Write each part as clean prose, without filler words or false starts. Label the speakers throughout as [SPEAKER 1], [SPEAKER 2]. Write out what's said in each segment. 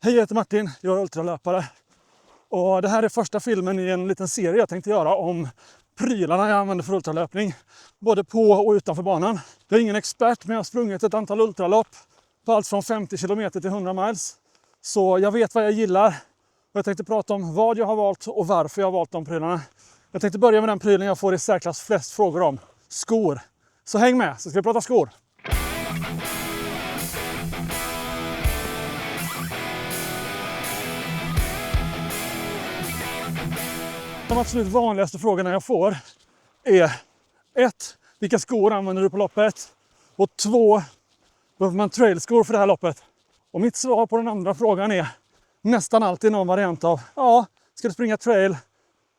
[SPEAKER 1] Hej, jag heter Martin, jag är ultralöpare. Och det här är första filmen i en liten serie jag tänkte göra om prylarna jag använder för ultralöpning. Både på och utanför banan. Jag är ingen expert, men jag har sprungit ett antal ultralopp på allt från 50 km till 100 miles. Så jag vet vad jag gillar. Och jag tänkte prata om vad jag har valt och varför jag har valt de prylarna. Jag tänkte börja med den prylen jag får i särklass flest frågor om. Skor. Så häng med, så ska vi prata skor. De absolut vanligaste frågorna jag får är 1. Vilka skor använder du på loppet? Och 2. Behöver man trailskor för det här loppet? Och mitt svar på den andra frågan är nästan alltid någon variant av ja, ska du springa trail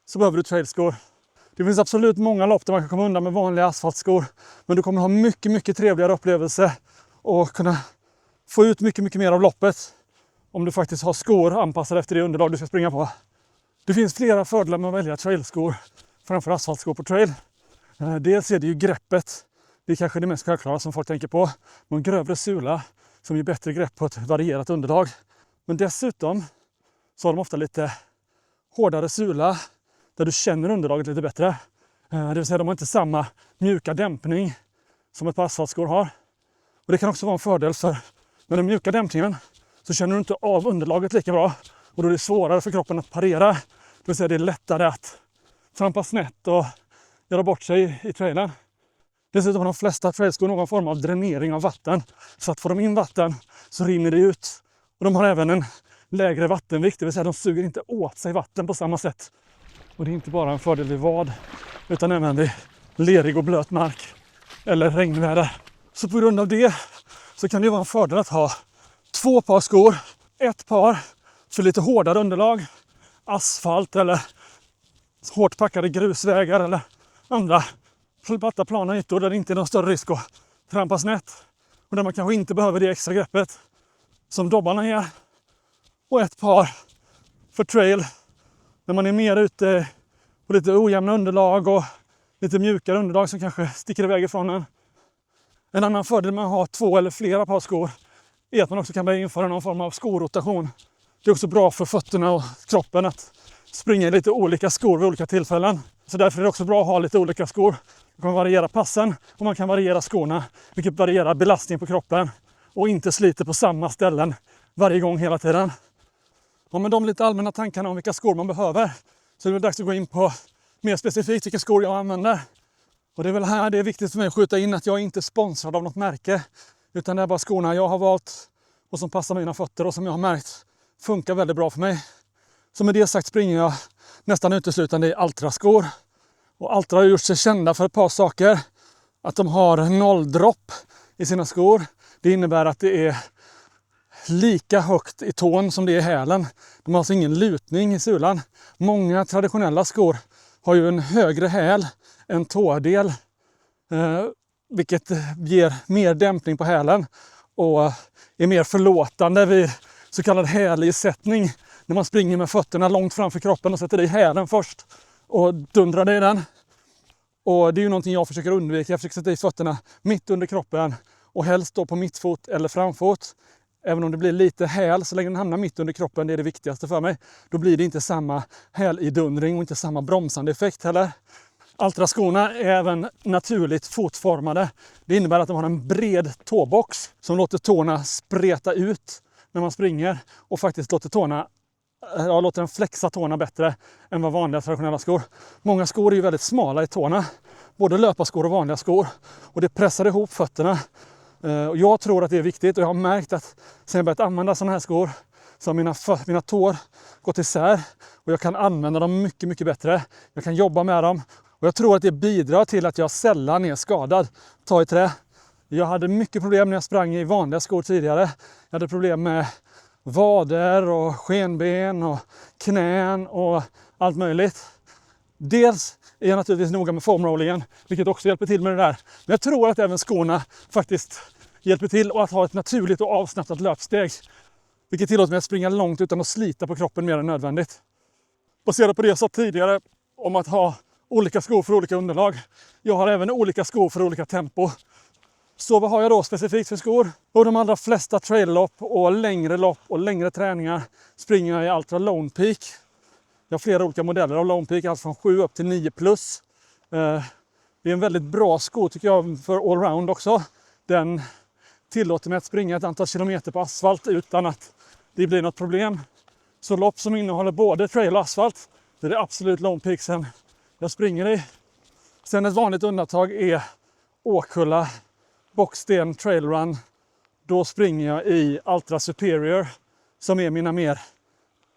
[SPEAKER 1] så behöver du trailskor. Det finns absolut många lopp där man kan komma undan med vanliga asfaltskor. Men du kommer ha mycket trevligare upplevelse och kunna få ut mycket mer av loppet om du faktiskt har skor anpassade efter det underlag du ska springa på. Det finns flera fördelar med att välja trailskor framför asfaltskor på trail. Dels är det ju greppet. Det är kanske det mest självklara som folk tänker på. En grövre sula som ger bättre grepp på ett varierat underlag. Men dessutom så har de ofta lite hårdare sula där du känner underlaget lite bättre. Det vill säga de har inte samma mjuka dämpning som ett par asfaltskor har. Och det kan också vara en fördel för med den mjuka dämpningen så känner du inte av underlaget lika bra. Och då är det svårare för kroppen att parera. Det vill säga det är lättare att trampa snett och göra bort sig i trailen. Dessutom har de flesta trailskor någon form av dränering av vatten. Så att får de in vatten så rinner det ut. Och de har även en lägre vattenvikt. Det vill säga de suger inte åt sig vatten på samma sätt. Och det är inte bara en fördel vid vad utan även vid lerig och blöt mark eller regnväder. Så på grund av det så kan det vara en fördel att ha 2 par skor. 1 par för lite hårdare underlag, asfalt eller hårt packade grusvägar eller andra platta plana ytor där det inte är någon större risk att trampa snett och där man kanske inte behöver det extra greppet som dobbarna ger. Och 1 par för trail när man är mer ute på lite ojämna underlag och lite mjukare underlag som kanske sticker iväg ifrån en. En annan fördel med att ha 2 eller flera par skor är att man också kan börja införa någon form av skorotation. Det är också bra för fötterna och kroppen att springa i lite olika skor vid olika tillfällen. Så därför är det också bra att ha lite olika skor. Man kan variera passen och man kan variera skorna, vilket varierar belastningen på kroppen och inte sliter på samma ställen varje gång hela tiden. Och med de lite allmänna tankarna om vilka skor man behöver så är det dags att gå in på mer specifikt vilka skor jag använder. Och det är väl här det är viktigt för mig att skjuta in att jag inte är sponsrad av något märke, utan det är bara skorna jag har valt och som passar mina fötter och som jag har märkt funkar väldigt bra för mig. Så med det sagt springer jag nästan uteslutande i Altra-skor. Och Altra har gjort sig kända för ett par saker. Att de har 0 dropp i sina skor. Det innebär att det är lika högt i tån som det är i hälen. De har alltså ingen lutning i sulan. Många traditionella skor har ju en högre häl än tådel. Vilket ger mer dämpning på hälen. Och är mer förlåtande vid så kallad hälisättning. När man springer med fötterna långt framför kroppen och sätter i hälen först. Och dundrar det i den. Och det är ju någonting jag försöker undvika. Jag försöker sätta i fötterna mitt under kroppen. Och helst då på mittfot eller framfot. Även om det blir lite häl så länge den hamnar mitt under kroppen. Det är det viktigaste för mig. Då blir det inte samma hälidundring och inte samma bromsande effekt heller. Altra-skorna är även naturligt fotformade. Det innebär att de har en bred tåbox som låter tårna spreta ut när man springer och faktiskt låter den flexa tårna bättre än vad vanliga traditionella skor. Många skor är ju väldigt smala i tårna, både löparskor och vanliga skor, och det pressar ihop fötterna. Och jag tror att det är viktigt och jag har märkt att sen jag börjat använda sådana här skor så har mina tår gått isär och jag kan använda dem mycket bättre. Jag kan jobba med dem och jag tror att det bidrar till att jag sällan är skadad. Ta i trä. Jag hade mycket problem när jag sprang i vanliga skor tidigare. Jag hade problem med vader och skenben och knän och allt möjligt. Dels är jag naturligtvis noga med foamrollingen, vilket också hjälper till med det där. Men jag tror att även skorna faktiskt hjälper till och att ha ett naturligt och avslappnat löpsteg. Vilket tillåter mig att springa långt utan att slita på kroppen mer än nödvändigt. Baserat på det jag sa tidigare om att ha olika skor för olika underlag. Jag har även olika skor för olika tempo. Så vad har jag då specifikt för skor? Och de allra flesta trail-lopp och längre träningar springer jag i Altra Lone Peak. Jag har flera olika modeller av Lone Peak, alltså från 7 upp till 9 plus. Det är en väldigt bra sko tycker jag för allround också. Den tillåter mig att springa ett antal kilometer på asfalt utan att det blir något problem. Så lopp som innehåller både trail och asfalt, det är det absolut Lone Peaksen jag springer i. Sen ett vanligt undantag är Åkulla, Bocksten, Trailrun. Då springer jag i Altra Superior som är mina mer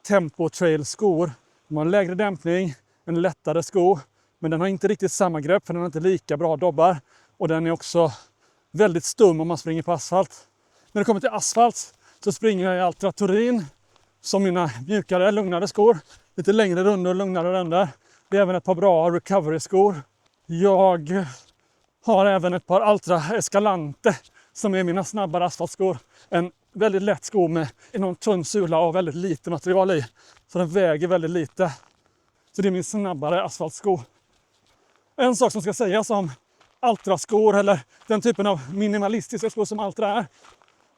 [SPEAKER 1] tempo-trail-skor. De har en lägre dämpning, en lättare sko, men den har inte riktigt samma grepp för den har inte lika bra dobbar. Och den är också väldigt stum om man springer på asfalt. När det kommer till asfalt så springer jag i Altra Turin som mina mjukare, lugnare skor. Lite längre rundor och lugnare ränder. Det är även ett par bra recovery-skor. Jag har även ett par Altra Escalante som är mina snabbare asfaltskor. En väldigt lätt sko med enormt tunn sula och väldigt lite material i. Så den väger väldigt lite. Så det är min snabbare asfaltsko. En sak som ska sägas om Altra-skor eller den typen av minimalistiska skor som Altra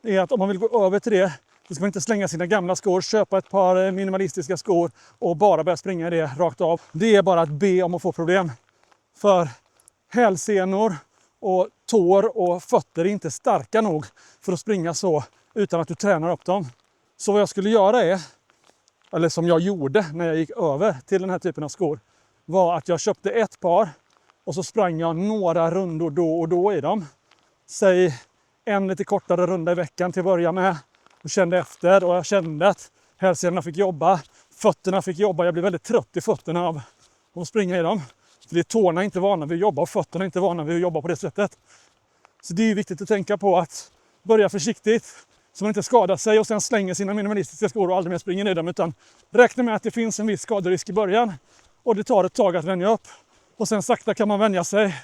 [SPEAKER 1] är att om man vill gå över till det så ska man inte slänga sina gamla skor, köpa ett par minimalistiska skor och bara börja springa i det rakt av. Det är bara att be om att få problem. För hälsenor och tår och fötter är inte starka nog för att springa så utan att du tränar upp dem. Så vad jag skulle göra är, eller som jag gjorde när jag gick över till den här typen av skor, var att jag köpte ett par och så sprang jag några rundor då och då i dem. Säg en lite kortare runda i veckan till att börja med. Och kände efter och jag kände att hälsenorna fick jobba, fötterna fick jobba. Jag blev väldigt trött i fötterna av att springa i dem. För det är tårna inte vana vid att jobba och fötterna inte vana vid att jobba på det sättet. Så det är viktigt att tänka på att börja försiktigt så man inte skadar sig och sen slänger sina minimalistiska skor och aldrig mer springer i dem. Utan räkna med att det finns en viss skaderisk i början och det tar ett tag att vänja upp. Och sen sakta kan man vänja sig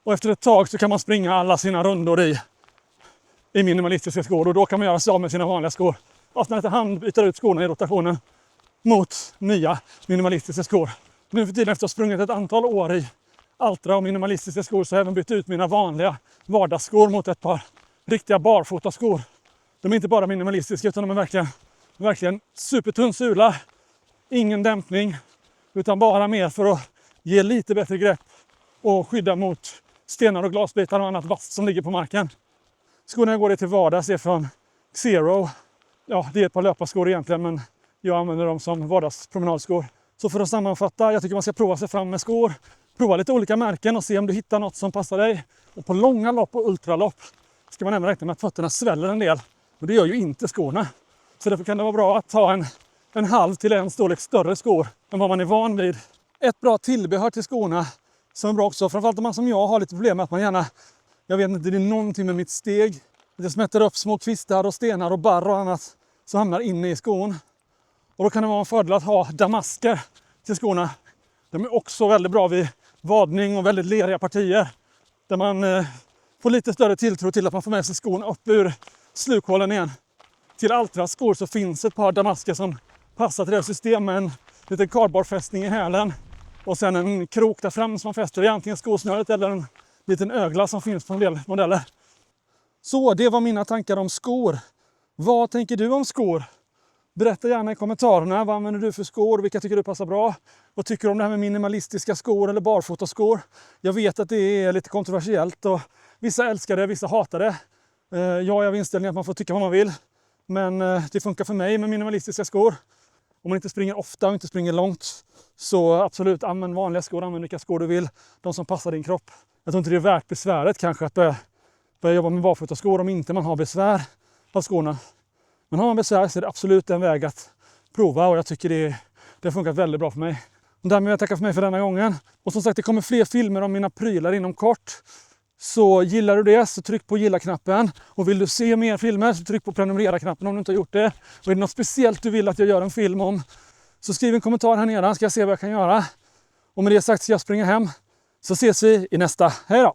[SPEAKER 1] och efter ett tag så kan man springa alla sina rundor i minimalistiska skor och då kan man göra sig av med sina vanliga skor. Och efter hand byter ut skorna i rotationen mot nya minimalistiska skor. Nu för tiden efter att ha sprungit ett antal år i Altra och minimalistiska skor så har jag även bytt ut mina vanliga vardagsskor mot ett par riktiga barfotaskor. De är inte bara minimalistiska utan de är verkligen supertunn sula. Ingen dämpning utan bara mer för att ge lite bättre grepp och skydda mot stenar och glasbitar och annat vasst som ligger på marken. Skorna jag går i till vardags är från Xero. Ja, det är ett par löparskor egentligen men jag använder dem som vardagspromenadskor. Så för att sammanfatta, jag tycker man ska prova sig fram med skor. Prova lite olika märken och se om du hittar något som passar dig. Och på långa lopp och ultralopp ska man även räkna med att fötterna sväller en del. Och det gör ju inte skorna. Så därför kan det vara bra att ta en halv till en storlek större skor än vad man är van vid. Ett bra tillbehör till skorna som är bra också, framförallt om man som jag har lite problem med att man gärna, jag vet inte, det är någonting med mitt steg. Det smätter upp små kvistar och stenar och barr och annat som hamnar inne i skon. Och då kan det vara en fördel att ha damasker till skorna. De är också väldigt bra vid vadning och väldigt leriga partier. Där man får lite större tilltro till att man får med sig skon upp ur slukhålen igen. Till Altras skor så finns ett par damasker som passar till det systemet med en liten kardborrfästning i hälen. Och sen en krok där fram som man fäster i antingen skosnöret eller en liten ögla som finns på en del modeller. Så det var mina tankar om skor. Vad tänker du om skor? Berätta gärna i kommentarerna. Vad använder du för skor? Vilka tycker du passar bra? Vad tycker du om det här med minimalistiska skor eller barfotaskor? Jag vet att det är lite kontroversiellt och vissa älskar det, vissa hatar det. Jag har inställningen att man får tycka vad man vill. Men det funkar för mig med minimalistiska skor. Om man inte springer ofta och inte springer långt så absolut använd vanliga skor, använd vilka skor du vill. De som passar din kropp. Jag tror inte det är värt besväret kanske att börja jobba med barfotaskor om inte man har besvär av skorna. Men har man besvär så är det absolut en väg att prova och jag tycker det har funkat väldigt bra för mig. Och därmed vill jag tacka för mig för denna gången. Och som sagt, det kommer fler filmer om mina prylar inom kort. Så gillar du det så tryck på gilla-knappen. Och vill du se mer filmer så tryck på prenumerera-knappen om du inte har gjort det. Och är det något speciellt du vill att jag gör en film om så skriv en kommentar här nere, ska jag se vad jag kan göra. Och med det sagt ska jag springa hem. Så ses vi i nästa. Hej då!